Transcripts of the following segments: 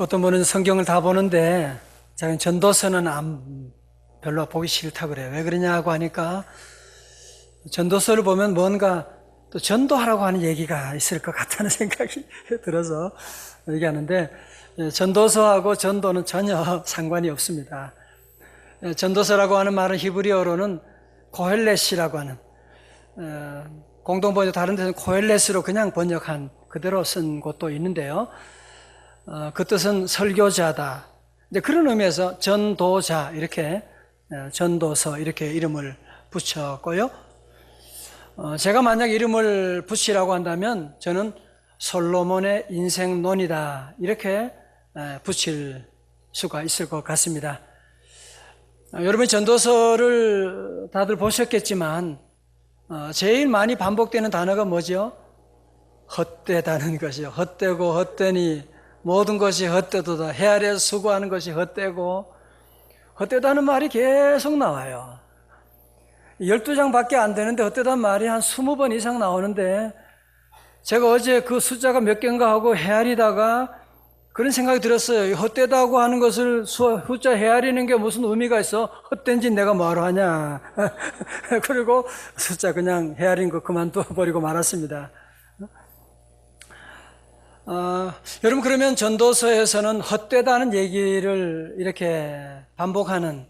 어떤 분은 성경을 다 보는데 자기는 전도서는 별로 보기 싫다 그래요. 왜 그러냐고 하니까 전도서를 보면 뭔가 또 전도하라고 하는 얘기가 있을 것 같다는 생각이 들어서 얘기하는데, 전도서하고 전도는 전혀 상관이 없습니다. 전도서라고 하는 말은 히브리어로는 코헬렛이라고 하는, 공동번역 다른 데서는 코헬렛으로 그냥 번역한 그대로 쓴 곳도 있는데요. 그 뜻은 설교자다. 이제 그런 의미에서 전도자 이렇게 전도서 이렇게 이름을 붙였고요. 제가 만약 이름을 붙이라고 한다면 저는 솔로몬의 인생론이다 이렇게 붙일 수가 있을 것 같습니다. 여러분 전도서를 다들 보셨겠지만 제일 많이 반복되는 단어가 뭐죠? 헛되다는 것이요. 헛되고 헛되니 모든 것이 헛되도다. 해 아래에서 수고하는 것이 헛되고, 헛되다는 말이 계속 나와요. 12장밖에 안 되는데 헛되다는 말이 한 20번 이상 나오는데, 제가 어제 그 숫자가 몇 개인가 하고 헤아리다가 그런 생각이 들었어요. 헛되다고 하는 것을 숫자 헤아리는 게 무슨 의미가 있어? 헛된 짓 내가 뭐하러 하냐. 그리고 숫자 그냥 헤아린 거 그만둬버리고 말았습니다. 여러분 그러면 전도서에서는 헛되다는 얘기를 이렇게 반복하는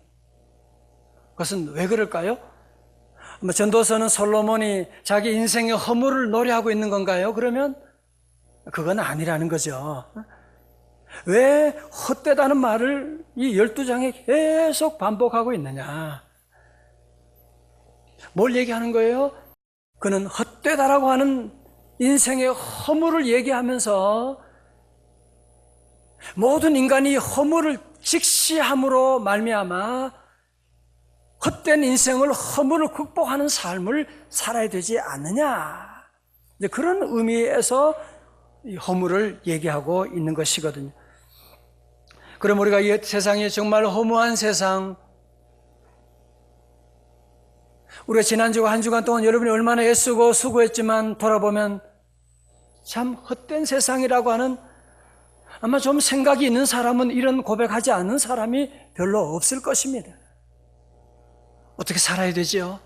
것은 왜 그럴까요? 전도서는 솔로몬이 자기 인생의 허물을 노래하고 있는 건가요? 그러면 그건 아니라는 거죠. 왜 헛되다는 말을 이 12장에 계속 반복하고 있느냐? 뭘 얘기하는 거예요? 그는 헛되다라고 하는 인생의 허물을 얘기하면서 모든 인간이 허물을 직시함으로 말미암아 헛된 인생을 허물을 극복하는 삶을 살아야 되지 않느냐. 그런 의미에서 이 허물을 얘기하고 있는 것이거든요. 그럼 우리가 이 세상이 정말 허무한 세상, 우리가 지난주와 한 주간 동안 여러분이 얼마나 애쓰고 수고했지만 돌아보면 참 헛된 세상이라고 하는, 아마 좀 생각이 있는 사람은 이런 고백하지 않는 사람이 별로 없을 것입니다. 어떻게 살아야 되죠?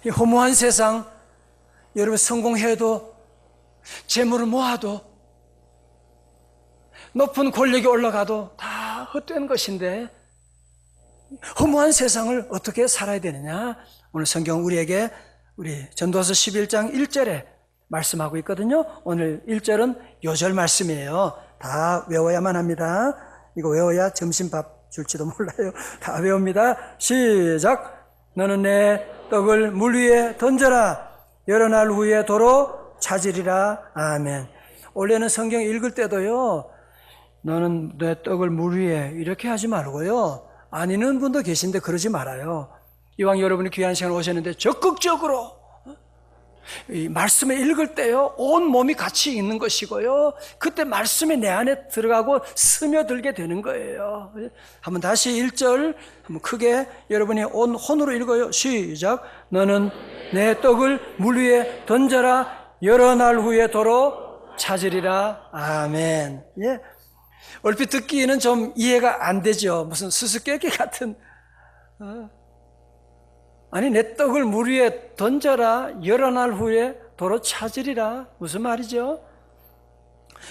이 허무한 세상, 여러분 성공해도 재물을 모아도 높은 권력이 올라가도 다 헛된 것인데 허무한 세상을 어떻게 살아야 되느냐? 오늘 성경 우리에게 우리 전도서 11장 1절에 말씀하고 있거든요. 오늘 1절은 요절 말씀이에요. 다 외워야만 합니다. 이거 외워야 점심밥 줄지도 몰라요. 다 외웁니다. 시작. 너는 내 떡을 물 위에 던져라. 여러 날 후에 도로 찾으리라. 아멘. 원래는 성경 읽을 때도요, 너는 내 떡을 물 위에 이렇게 하지 말고요, 안 읽는 분도 계신데 그러지 말아요. 이왕 여러분이 귀한 시간 오셨는데 적극적으로 이 말씀을 읽을 때요, 온 몸이 같이 읽는 것이고요, 그때 말씀이 내 안에 들어가고 스며들게 되는 거예요. 한번 다시 1절 한번 크게 여러분이 온 혼으로 읽어요. 시작. 너는 내 떡을 물 위에 던져라. 여러 날 후에 도로 찾으리라. 아멘. 예. 얼핏 듣기는 좀 이해가 안 되죠. 무슨 수수께끼 같은. 아니, 내 떡을 물 위에 던져라. 여러 날 후에 도로 찾으리라. 무슨 말이죠?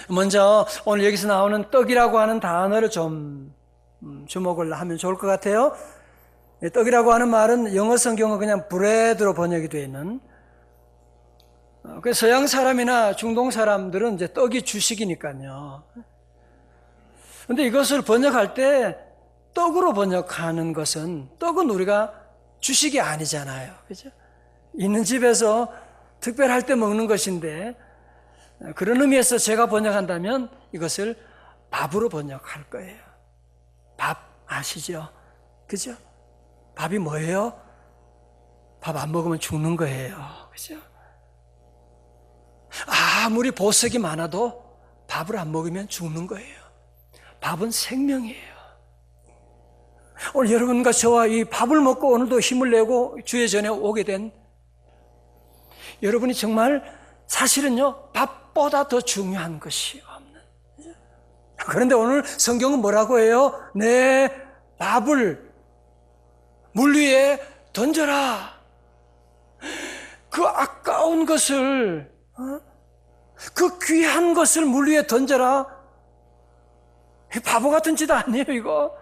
먼저 오늘 여기서 나오는 떡이라고 하는 단어를 좀 주목을 하면 좋을 것 같아요. 떡이라고 하는 말은 영어 성경은 그냥 브레드로 번역이 되어 있는, 서양 사람이나 중동 사람들은 이제 떡이 주식이니까요. 근데 이것을 번역할 때 떡으로 번역하는 것은, 떡은 우리가 주식이 아니잖아요. 그죠? 있는 집에서 특별할 때 먹는 것인데, 그런 의미에서 제가 번역한다면 이것을 밥으로 번역할 거예요. 밥 아시죠? 그죠? 밥이 뭐예요? 밥 안 먹으면 죽는 거예요. 그죠? 아무리 보석이 많아도 밥을 안 먹으면 죽는 거예요. 밥은 생명이에요. 오늘 여러분과 저와 이 밥을 먹고 오늘도 힘을 내고 주의 전에 오게 된 여러분이 정말 사실은요, 밥보다 더 중요한 것이 없는, 그런데 오늘 성경은 뭐라고 해요? 내 밥을 물 위에 던져라. 그 아까운 것을, 그 귀한 것을 물 위에 던져라. 바보 같은 짓 아니에요, 이거?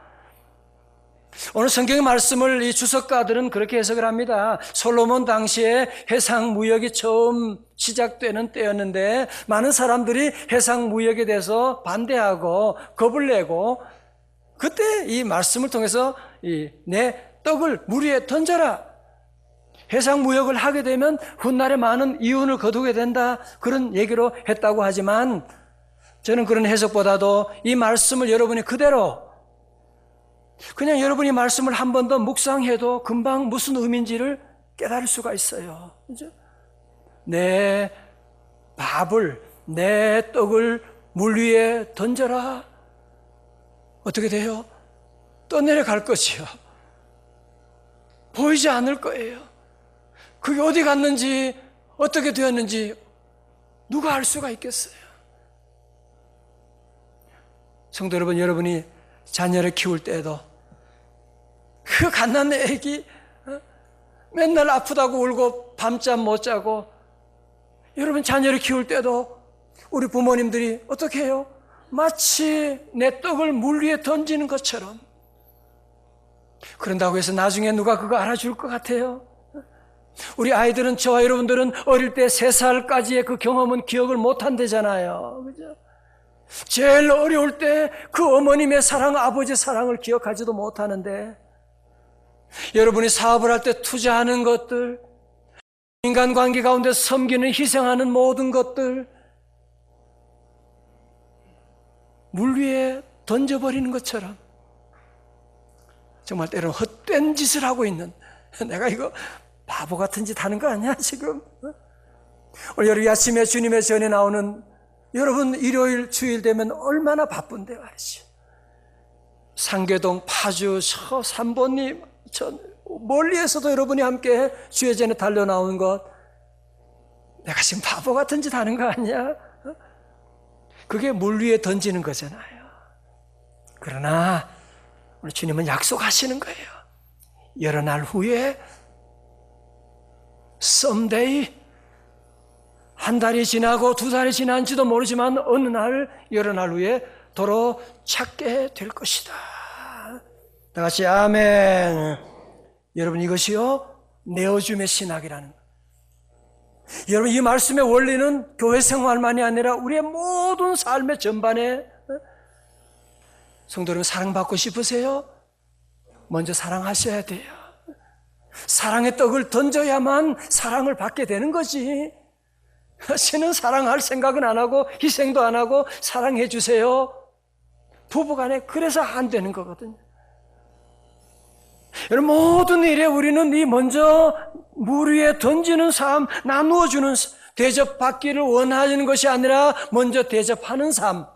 오늘 성경의 말씀을 이 주석가들은 그렇게 해석을 합니다. 솔로몬 당시에 해상 무역이 처음 시작되는 때였는데 많은 사람들이 해상 무역에 대해서 반대하고 겁을 내고, 그때 이 말씀을 통해서 내 떡을 물 위에 던져라. 해상 무역을 하게 되면 훗날에 많은 이윤을 거두게 된다. 그런 얘기로 했다고 하지만 저는 그런 해석보다도 이 말씀을 여러분이 그대로 그냥 여러분이 말씀을 한 번 더 묵상해도 금방 무슨 의미인지를 깨달을 수가 있어요. 그죠? 내 밥을, 내 떡을 물 위에 던져라. 어떻게 돼요? 떠내려갈 것이요. 보이지 않을 거예요. 그게 어디 갔는지, 어떻게 되었는지 누가 알 수가 있겠어요? 성도 여러분, 여러분이 자녀를 키울 때에도 그 갓난애 애기 맨날 아프다고 울고 밤잠 못 자고, 여러분 자녀를 키울 때도 우리 부모님들이 어떻게 해요? 마치 내 떡을 물 위에 던지는 것처럼. 그런다고 해서 나중에 누가 그거 알아줄 것 같아요? 우리 아이들은, 저와 여러분들은 어릴 때 3살까지의 그 경험은 기억을 못 한대잖아요. 그죠? 제일 어려울 때 그 어머님의 사랑, 아버지의 사랑을 기억하지도 못하는데, 여러분이 사업을 할 때 투자하는 것들, 인간관계 가운데 섬기는, 희생하는 모든 것들 물 위에 던져버리는 것처럼 정말 때로는 헛된 짓을 하고 있는, 내가 이거 바보 같은 짓 하는 거 아니야 지금? 오늘 여러분 아침에 주님의 전에 나오는, 여러분 일요일 주일 되면 얼마나 바쁜데 말이죠. 상계동, 파주, 저 3번님, 저 멀리에서도 여러분이 함께 주의 전에 달려 나오는 것, 내가 지금 바보 같은 짓 하는 거 아니야? 그게 물 위에 던지는 거잖아요. 그러나 우리 주님은 약속하시는 거예요. 여러 날 후에, someday, 한 달이 지나고 2달이 지난지도 모르지만 어느 날, 여러 날 후에 도로 찾게 될 것이다. 다 같이 아멘. 여러분, 이것이요 내어줌의 신학이라는 거예요. 여러분, 이 말씀의 원리는 교회 생활만이 아니라 우리의 모든 삶의 전반에, 성도 여러분, 사랑받고 싶으세요? 먼저 사랑하셔야 돼요. 사랑의 떡을 던져야만 사랑을 받게 되는 거지. 신은 사랑할 생각은 안 하고 희생도 안 하고 사랑해 주세요. 부부간에 그래서 안 되는 거거든요. 여러분, 모든 일에 우리는 이 먼저 물 위에 던지는 삶, 나누어 주는, 대접받기를 원하는 것이 아니라 먼저 대접하는 삶.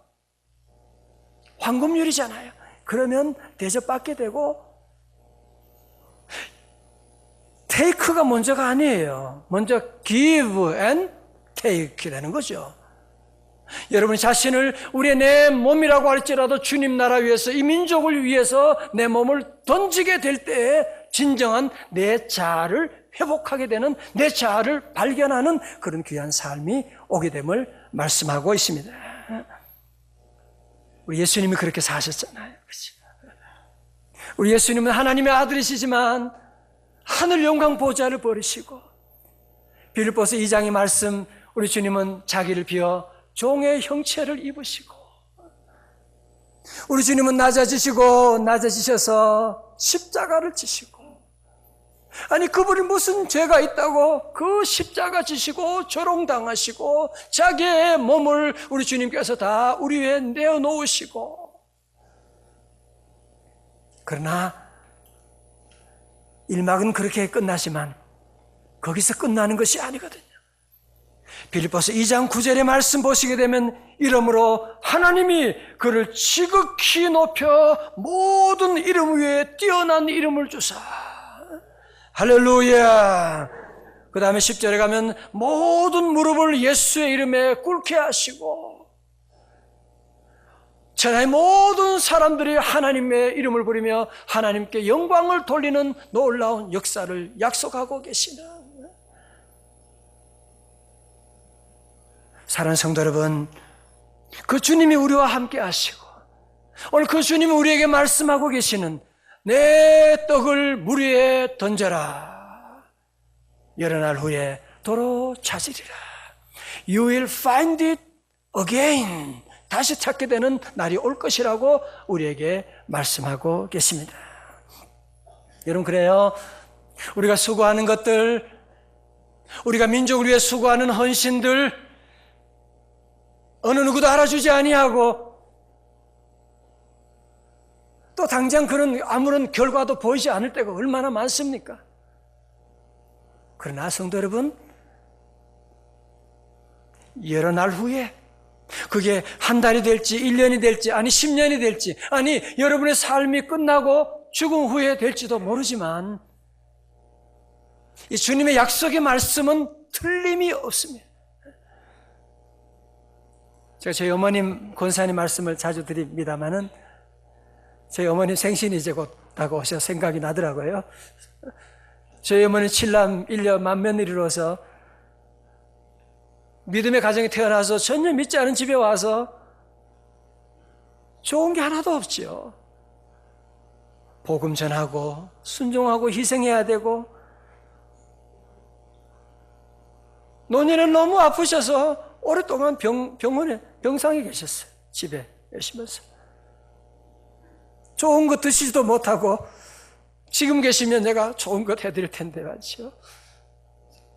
황금률이잖아요. 그러면 대접받게 되고, 테이크가 먼저가 아니에요. 먼저 give and take라는 거죠. 여러분 자신을, 우리의 내 몸이라고 할지라도 주님 나라 위해서, 이 민족을 위해서 내 몸을 던지게 될 때에 진정한 내 자아를 회복하게 되는, 내 자아를 발견하는 그런 귀한 삶이 오게 됨을 말씀하고 있습니다. 우리 예수님이 그렇게 사셨잖아요. 그렇죠? 우리 예수님은 하나님의 아들이시지만 하늘 영광 보좌를 버리시고, 빌립보서 2장의 말씀, 우리 주님은 자기를 비워 종의 형체를 입으시고, 우리 주님은 낮아지셔서 십자가를 지시고, 아니 그분이 무슨 죄가 있다고 그 십자가 지시고 조롱당하시고 자기의 몸을 우리 주님께서 다 우리 위에 내어놓으시고, 그러나 일막은 그렇게 끝나지만 거기서 끝나는 것이 아니거든요. 빌립보서 2장 9절의 말씀 보시게 되면, 이러므로 하나님이 그를 지극히 높여 모든 이름 위에 뛰어난 이름을 주사, 할렐루야. 그 다음에 10절에 가면 모든 무릎을 예수의 이름에 꿇게 하시고, 천하의 모든 사람들이 하나님의 이름을 부르며 하나님께 영광을 돌리는 놀라운 역사를 약속하고 계시는 사랑하는 성도 여러분, 그 주님이 우리와 함께 하시고 오늘 그 주님이 우리에게 말씀하고 계시는 내 떡을 물 위에 던져라. 여러 날 후에 도로 찾으리라. You will find it again. 다시 찾게 되는 날이 올 것이라고 우리에게 말씀하고 계십니다. 여러분, 그래요. 우리가 수고하는 것들, 우리가 민족을 위해 수고하는 헌신들, 어느 누구도 알아주지 아니하고 또 당장 그런 아무런 결과도 보이지 않을 때가 얼마나 많습니까? 그러나 성도 여러분, 여러 날 후에 그게 한 달이 될지 1년이 될지 아니 10년이 될지 아니 여러분의 삶이 끝나고 죽음 후에 될지도 모르지만 이 주님의 약속의 말씀은 틀림이 없습니다. 제가 저희 어머님 권사님 말씀을 자주 드립니다마는 저희 어머님 생신이 이제 곧 다가오셔서 생각이 나더라고요. 저희 어머니 7남 1녀 맏며느리로서 믿음의 가정에 태어나서 전혀 믿지 않은 집에 와서 좋은 게 하나도 없죠. 복음 전하고 순종하고 희생해야 되고 노년에 너무 아프셔서 오랫동안 병원에 병상에 계셨어요. 집에 계시면서 좋은 것 드시지도 못하고 지금 계시면 내가 좋은 것 해드릴 텐데 말이죠.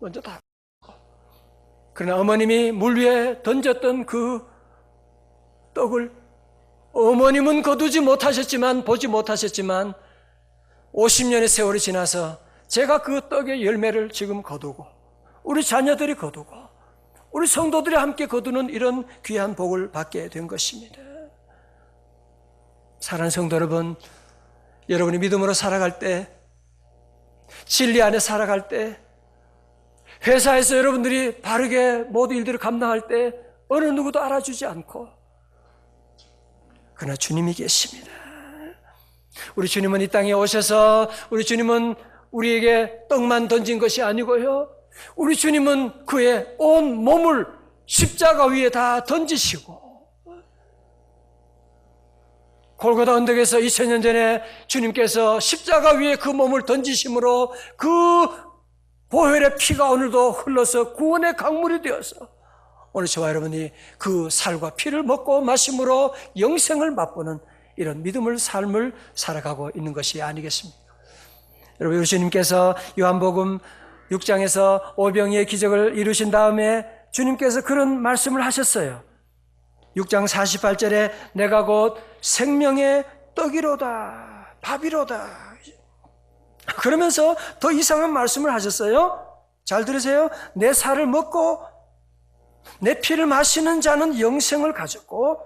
먼저 다. 그러나 어머님이 물 위에 던졌던 그 떡을 어머님은 거두지 못하셨지만 보지 못하셨지만 50년의 세월이 지나서 제가 그 떡의 열매를 지금 거두고 우리 자녀들이 거두고 우리 성도들이 함께 거두는 이런 귀한 복을 받게 된 것입니다. 사랑하는 성도 여러분, 여러분이 믿음으로 살아갈 때, 진리 안에 살아갈 때, 회사에서 여러분들이 바르게 모든 일들을 감당할 때 어느 누구도 알아주지 않고 그러나 주님이 계십니다. 우리 주님은 이 땅에 오셔서 우리 주님은 우리에게 떡만 던진 것이 아니고요, 우리 주님은 그의 온 몸을 십자가 위에 다 던지시고 골고다 언덕에서 2000년 전에 주님께서 십자가 위에 그 몸을 던지심으로 그 보혈의 피가 오늘도 흘러서 구원의 강물이 되어서 오늘 저와 여러분이 그 살과 피를 먹고 마심으로 영생을 맛보는 이런 믿음의 삶을 살아가고 있는 것이 아니겠습니까? 여러분, 우리 주님께서 요한복음 6장에서 오병이의 기적을 이루신 다음에 주님께서 그런 말씀을 하셨어요. 6장 48절에 내가 곧 생명의 떡이로다, 밥이로다. 그러면서 더 이상한 말씀을 하셨어요. 잘 들으세요. 내 살을 먹고 내 피를 마시는 자는 영생을 가졌고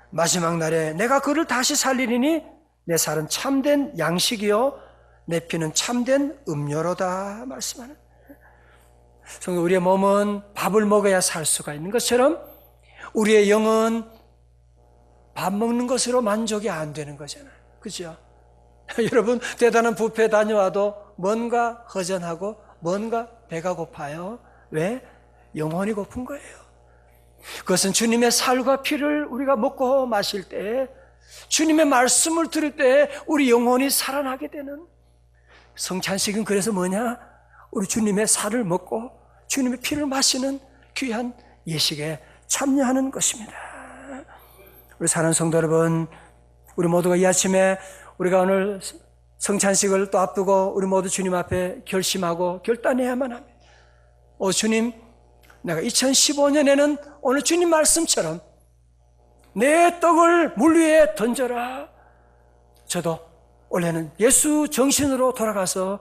마지막 날에 내가 그를 다시 살리리니 내 살은 참된 양식이요 내 피는 참된 음료로다 말씀하는. 우리의 몸은 밥을 먹어야 살 수가 있는 것처럼 우리의 영은 밥 먹는 것으로 만족이 안 되는 거잖아요. 그죠? 여러분, 대단한 뷔페 다녀와도 뭔가 허전하고 뭔가 배가 고파요. 왜? 영혼이 고픈 거예요. 그것은 주님의 살과 피를 우리가 먹고 마실 때, 주님의 말씀을 들을 때 우리 영혼이 살아나게 되는 성찬식은 그래서 뭐냐? 우리 주님의 살을 먹고 주님의 피를 마시는 귀한 예식에 참여하는 것입니다. 우리 사랑하는 성도 여러분, 우리 모두가 이 아침에 우리가 오늘 성찬식을 또 앞두고 우리 모두 주님 앞에 결심하고 결단해야만 합니다. 주님, 내가 2015년에는 오늘 주님 말씀처럼 내 떡을 물 위에 던져라. 저도 올해는 예수 정신으로 돌아가서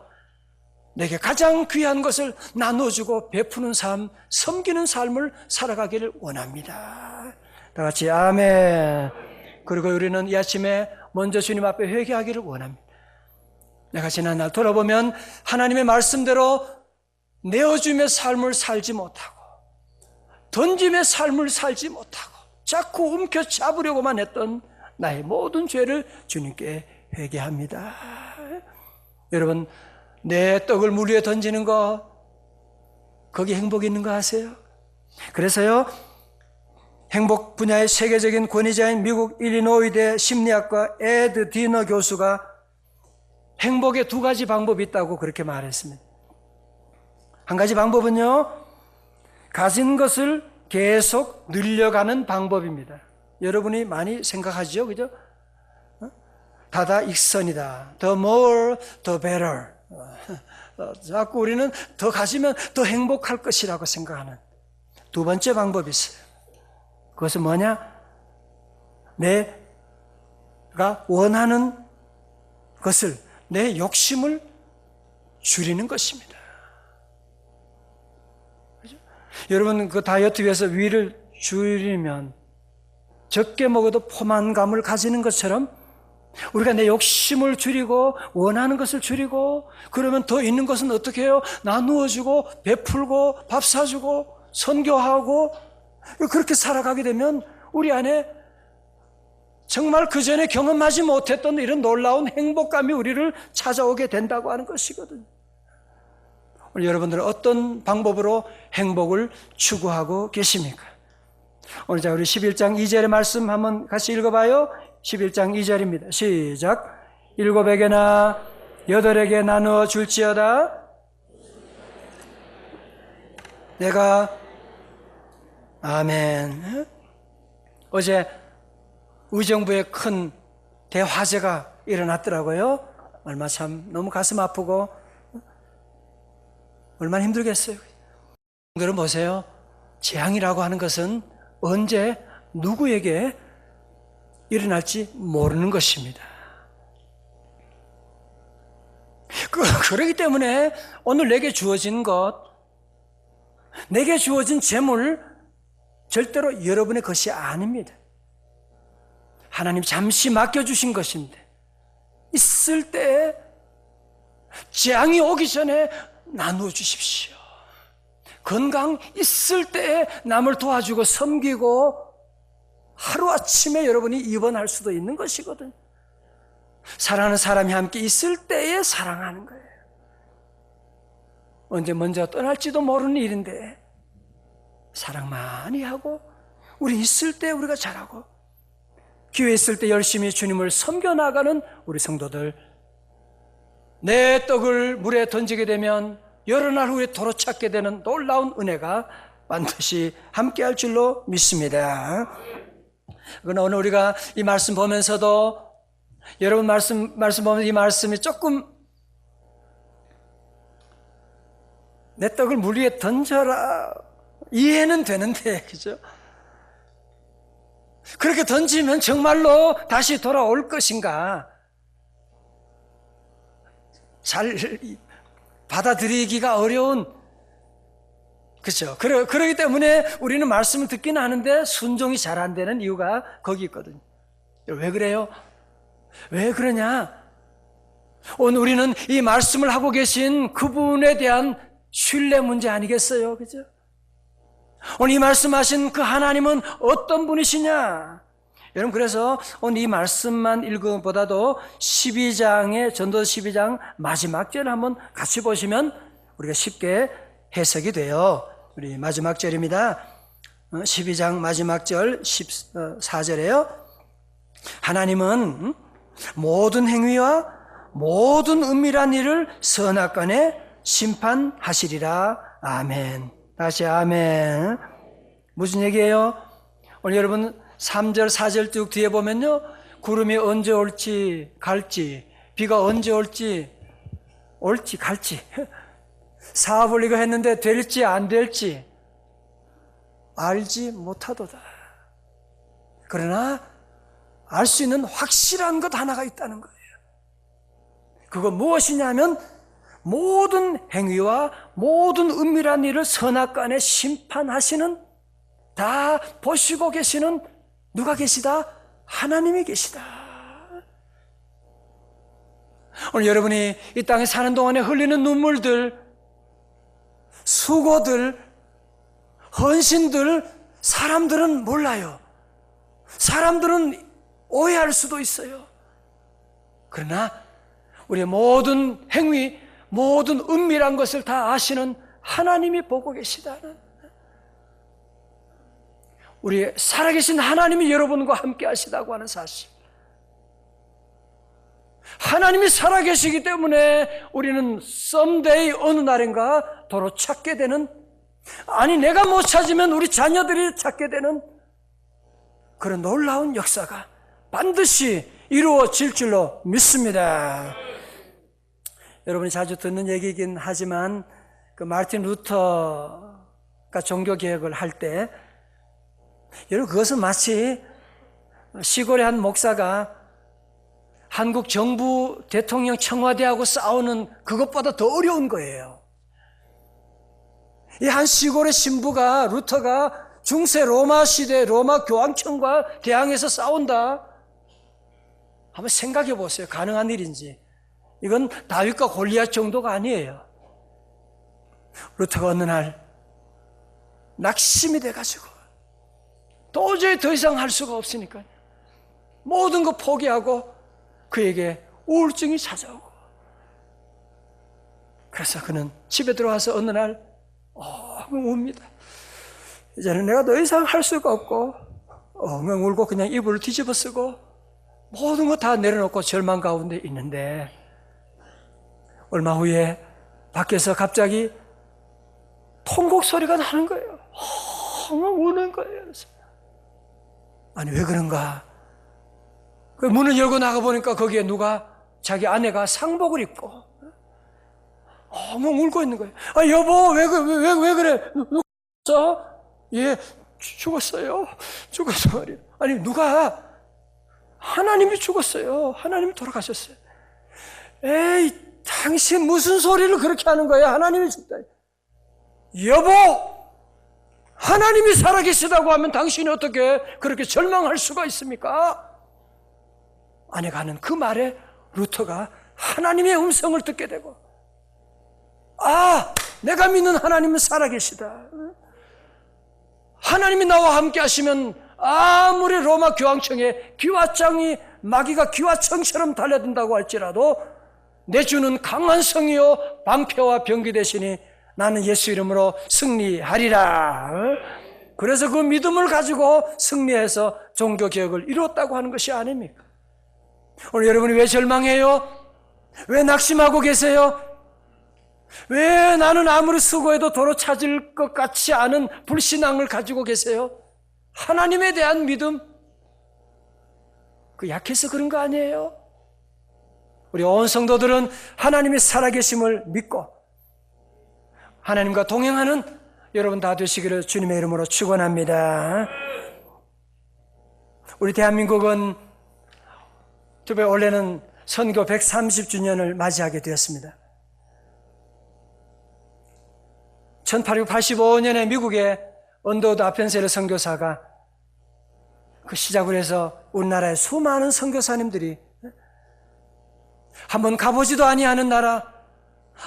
내게 가장 귀한 것을 나눠주고 베푸는 삶, 섬기는 삶을 살아가기를 원합니다. 다 같이 아멘. 그리고 우리는 이 아침에 먼저 주님 앞에 회개하기를 원합니다. 내가 지난 날 돌아보면 하나님의 말씀대로 내어줌의 삶을 살지 못하고 던짐의 삶을 살지 못하고 자꾸 움켜잡으려고만 했던 나의 모든 죄를 주님께 회개합니다. 여러분, 내 떡을 물 위에 던지는 거, 거기 행복이 있는 거 아세요? 그래서요, 행복 분야의 세계적인 권위자인 미국 일리노이대 심리학과 에드 디너 교수가 행복의 두 가지 방법이 있다고 그렇게 말했습니다. 한 가지 방법은요, 가진 것을 계속 늘려가는 방법입니다. 여러분이 많이 생각하죠, 그죠? 다다익선이다. The more, the better. 자꾸 우리는 더 가지면 더 행복할 것이라고 생각하는 두 번째 방법이 있어요. 그것은 뭐냐? 내가 원하는 것을, 내 욕심을 줄이는 것입니다. 그죠? 여러분, 그 다이어트 위해서 위를 줄이면 적게 먹어도 포만감을 가지는 것처럼 우리가 내 욕심을 줄이고 원하는 것을 줄이고, 그러면 더 있는 것은 어떻게 해요? 나누어주고 베풀고 밥 사주고 선교하고, 그렇게 살아가게 되면 우리 안에 정말 그전에 경험하지 못했던 이런 놀라운 행복감이 우리를 찾아오게 된다고 하는 것이거든요. 오늘 여러분들은 어떤 방법으로 행복을 추구하고 계십니까? 오늘 자, 우리 11장 2절의 말씀 한번 같이 읽어봐요. 11장 2절입니다. 시작. 7에게나 8에게 나누어 줄지어다. 내가 아멘. 어제 의정부에 큰 대화재가 일어났더라고요. 얼마 참 너무 가슴 아프고 얼마나 힘들겠어요. 여러분 보세요. 재앙이라고 하는 것은 언제 누구에게 일어날지 모르는 것입니다. 그렇기 때문에 오늘 내게 주어진 것, 내게 주어진 재물 절대로 여러분의 것이 아닙니다. 하나님 잠시 맡겨주신 것인데, 있을 때 재앙이 오기 전에 나누어 주십시오. 건강 있을 때 남을 도와주고 섬기고, 하루아침에 여러분이 입원할 수도 있는 것이거든요. 사랑하는 사람이 함께 있을 때에 사랑하는 거예요. 언제 먼저 떠날지도 모르는 일인데 사랑 많이 하고, 우리 있을 때 우리가 잘하고, 기회 있을 때 열심히 주님을 섬겨나가는 우리 성도들, 내 떡을 물에 던지게 되면 여러 날 후에 도로 찾게 되는 놀라운 은혜가 반드시 함께할 줄로 믿습니다. 그러나 오늘 우리가 이 말씀 보면서도, 여러분 말씀 보면 이 말씀이 조금 내 떡을 물 위에 던져라, 이해는 되는데, 그죠? 그렇게 던지면 정말로 다시 돌아올 것인가? 잘 받아들이기가 어려운, 그렇죠? 그러기 때문에 우리는 말씀을 듣기는 하는데 순종이 잘 안 되는 이유가 거기 있거든요. 왜 그래요? 왜 그러냐? 오늘 우리는 이 말씀을 하고 계신 그분에 대한 신뢰 문제 아니겠어요? 그죠? 오늘 이 말씀하신 그 하나님은 어떤 분이시냐? 여러분, 그래서 오늘 이 말씀만 읽은 것보다도 12장의 전도서 12장 마지막 절을 한번 같이 보시면 우리가 쉽게 해석이 돼요. 우리 마지막 절입니다. 12장 마지막 절 14절에요. 하나님은 모든 행위와 모든 은밀한 일을 선악간에 심판하시리라. 아멘. 다시 아멘. 무슨 얘기예요? 오늘 여러분 3절 4절 쭉 뒤에 보면요, 구름이 언제 올지 갈지, 비가 언제 올지 갈지, 사업을 이거 했는데 될지 안 될지 알지 못하도다. 그러나 알 수 있는 확실한 것 하나가 있다는 거예요. 그건 무엇이냐면 모든 행위와 모든 은밀한 일을 선악간에 심판하시는, 다 보시고 계시는 누가 계시다? 하나님이 계시다. 오늘 여러분이 이 땅에 사는 동안에 흘리는 눈물들, 수고들, 헌신들, 사람들은 몰라요. 사람들은 오해할 수도 있어요. 그러나 우리의 모든 행위, 모든 은밀한 것을 다 아시는 하나님이 보고 계시다는, 우리 살아계신 하나님이 여러분과 함께 하시다고 하는 사실. 하나님이 살아계시기 때문에 우리는 someday 어느 날인가 도로 찾게 되는, 아니 내가 못 찾으면 우리 자녀들이 찾게 되는 그런 놀라운 역사가 반드시 이루어질 줄로 믿습니다. 여러분이 자주 듣는 얘기이긴 하지만 그 마르틴 루터가 종교개혁을 할 때, 여러분 그것은 마치 시골의 한 목사가 한국 정부 대통령 청와대하고 싸우는 그것보다 더 어려운 거예요. 이 한 시골의 신부가, 루터가 중세 로마 시대 로마 교황청과 대항해서 싸운다. 한번 생각해 보세요. 가능한 일인지. 이건 다윗과 골리앗 정도가 아니에요. 루터가 어느 날 낙심이 돼가지고 도저히 더 이상 할 수가 없으니까 모든 거 포기하고 그에게 우울증이 찾아오고, 그래서 그는 집에 들어와서 어느 날 웁니다. 이제는 내가 더 이상 할 수가 없고 엉엉 울고 그냥 이불을 뒤집어 쓰고 모든 거 다 내려놓고 절망 가운데 있는데, 얼마 후에 밖에서 갑자기 통곡 소리가 나는 거예요. 엉엉 우는 거예요. 그래서 아니 왜 그런가? 그 문을 열고 나가보니까 거기에 누가, 자기 아내가 상복을 입고 엉엉 울고 있는 거예요. 아 여보 왜 그래? 누가 죽었어? 예, 죽었어요. 죽었어 말이에요. 아니 누가? 하나님이 죽었어요. 하나님이 돌아가셨어요. 에이 당신 무슨 소리를 그렇게 하는 거야? 하나님이 죽다. 여보, 하나님이 살아계시다고 하면 당신이 어떻게 그렇게 절망할 수가 있습니까? 아내가 하는 그 말에 루터가 하나님의 음성을 듣게 되고, 아, 내가 믿는 하나님은 살아계시다. 하나님이 나와 함께 하시면 아무리 로마 교황청에 기와장이, 마귀가 기와청처럼 달려든다고 할지라도 내 주는 강한 성이요 방패와 병기 되시니 나는 예수 이름으로 승리하리라. 그래서 그 믿음을 가지고 승리해서 종교개혁을 이루었다고 하는 것이 아닙니까? 오늘 여러분이 왜 절망해요? 왜 낙심하고 계세요? 왜 나는 아무리 수고해도 도로 찾을 것 같지 않은 불신앙을 가지고 계세요? 하나님에 대한 믿음, 그 약해서 그런 거 아니에요? 우리 온 성도들은 하나님의 살아계심을 믿고 하나님과 동행하는 여러분 다 되시기를 주님의 이름으로 축원합니다. 우리 대한민국은 특별히 올해는 선교 130주년을 맞이하게 되었습니다. 1885년에 미국의 언더우드 아펜셀 선교사가 그 시작을 해서 우리나라의 수많은 선교사님들이 한번 가보지도 아니하는 나라,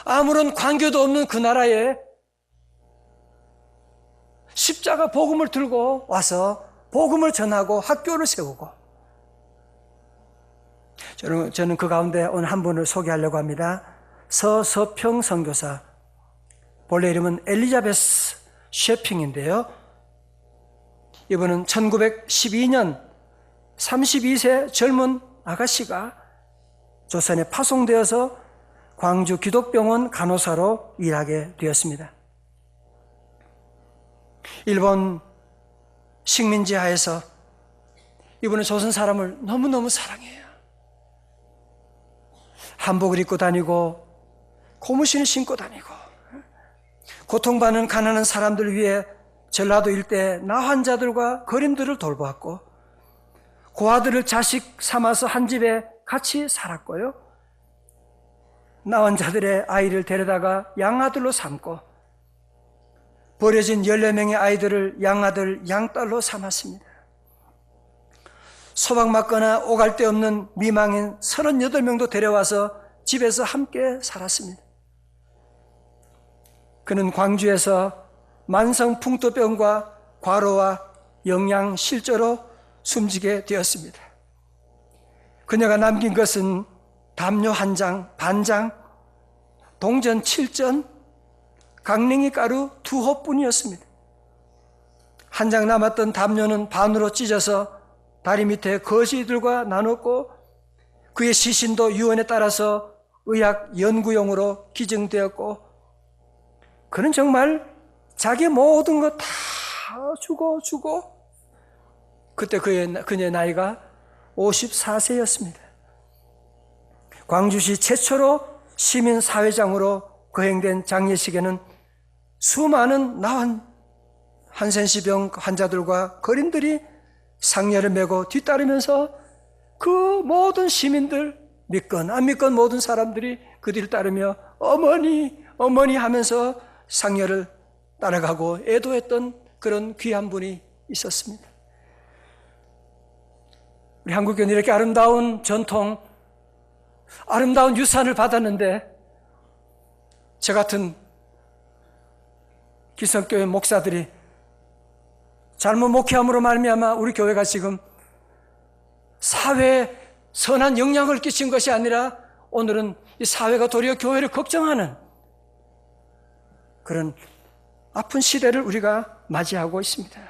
아무런 관계도 없는 그 나라에 십자가 복음을 들고 와서 복음을 전하고 학교를 세우고, 저는 그 가운데 오늘 한 분을 소개하려고 합니다. 서서평 선교사, 본래 이름은 엘리자베스 셰핑인데요. 이분은 1912년 32세 젊은 아가씨가 조선에 파송되어서 광주 기독병원 간호사로 일하게 되었습니다. 일본 식민지 하에서 이분은 조선 사람을 너무너무 사랑해요. 한복을 입고 다니고 고무신을 신고 다니고 고통받는 가난한 사람들 위해 전라도 일대 나환자들과 거림들을 돌보았고, 고아들을 자식 삼아서 한 집에 같이 살았고요. 나환자들의 아이를 데려다가 양아들로 삼고, 버려진 14명의 아이들을 양아들, 양딸로 삼았습니다. 소박 맞거나 오갈 데 없는 미망인 38명도 데려와서 집에서 함께 살았습니다. 그는 광주에서 만성 풍토병과 과로와 영양실조로 숨지게 되었습니다. 그녀가 남긴 것은 담요 한 장, 반장, 동전 7전, 강냉이 가루 2호뿐이었습니다. 한 장 남았던 담요는 반으로 찢어서 다리 밑에 거지들과 나눴고 그의 시신도 유언에 따라서 의학 연구용으로 기증되었고 그는 정말 자기 모든 것 다 주고 그때 그녀의 나이가 54세였습니다. 광주시 최초로 시민사회장으로 거행된 장례식에는 수많은 나환 한센시병 환자들과 거린들이 상여를 메고 뒤따르면서 그 모든 시민들 믿건 안 믿건 모든 사람들이 그 뒤를 따르며 어머니 하면서 상여를 따라가고 애도했던 그런 귀한 분이 있었습니다. 우리 한국교회는 이렇게 아름다운 전통, 아름다운 유산을 받았는데 저 같은 기성교회 목사들이 잘못 목회함으로 말미암아 우리 교회가 지금 사회에 선한 영향을 끼친 것이 아니라 오늘은 이 사회가 도리어 교회를 걱정하는 그런 아픈 시대를 우리가 맞이하고 있습니다.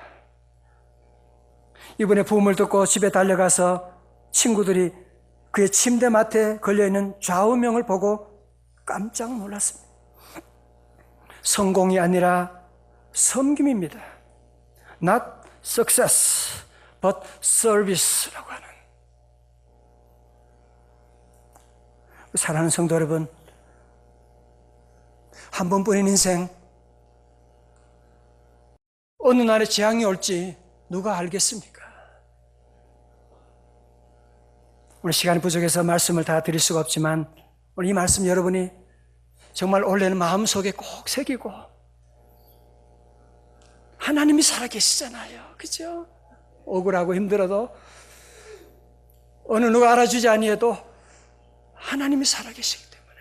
이번에 부음을 듣고 집에 달려가서 친구들이 그의 침대맡에 걸려있는 좌우명을 보고 깜짝 놀랐습니다. 성공이 아니라 섬김입니다. Not success, but service라고 하는. 사랑하는 성도 여러분, 한 번뿐인 인생 어느 날에 재앙이 올지 누가 알겠습니까? 오늘 시간이 부족해서 말씀을 다 드릴 수가 없지만 오늘 이 말씀 여러분이 정말 올해는 마음속에 꼭 새기고 하나님이 살아계시잖아요. 그죠? 억울하고 힘들어도 어느 누가 알아주지 아니해도 하나님이 살아계시기 때문에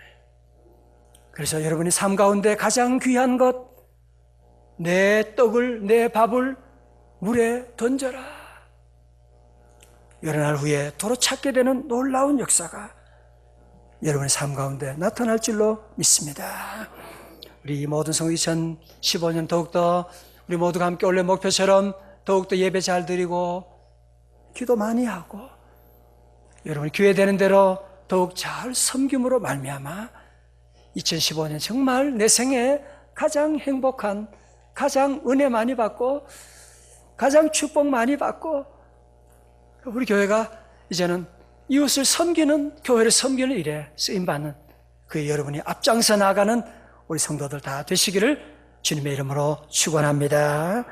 그래서 여러분이 삶 가운데 가장 귀한 것 내 떡을 내 밥을 물에 던져라. 여러 날 후에 도로 찾게 되는 놀라운 역사가 여러분의 삶 가운데 나타날 줄로 믿습니다. 우리 모든 성도 2015년 더욱더 우리 모두가 함께 올해 목표처럼 더욱더 예배 잘 드리고 기도 많이 하고 여러분이 기회되는 대로 더욱 잘 섬김으로 말미암아 2015년 정말 내 생에 가장 행복한 가장 은혜 많이 받고 가장 축복 많이 받고 우리 교회가 이제는 이웃을 섬기는 교회를 섬기는 일에 쓰임받는 그 여러분이 앞장서 나가는 우리 성도들 다 되시기를 주님의 이름으로 축원합니다.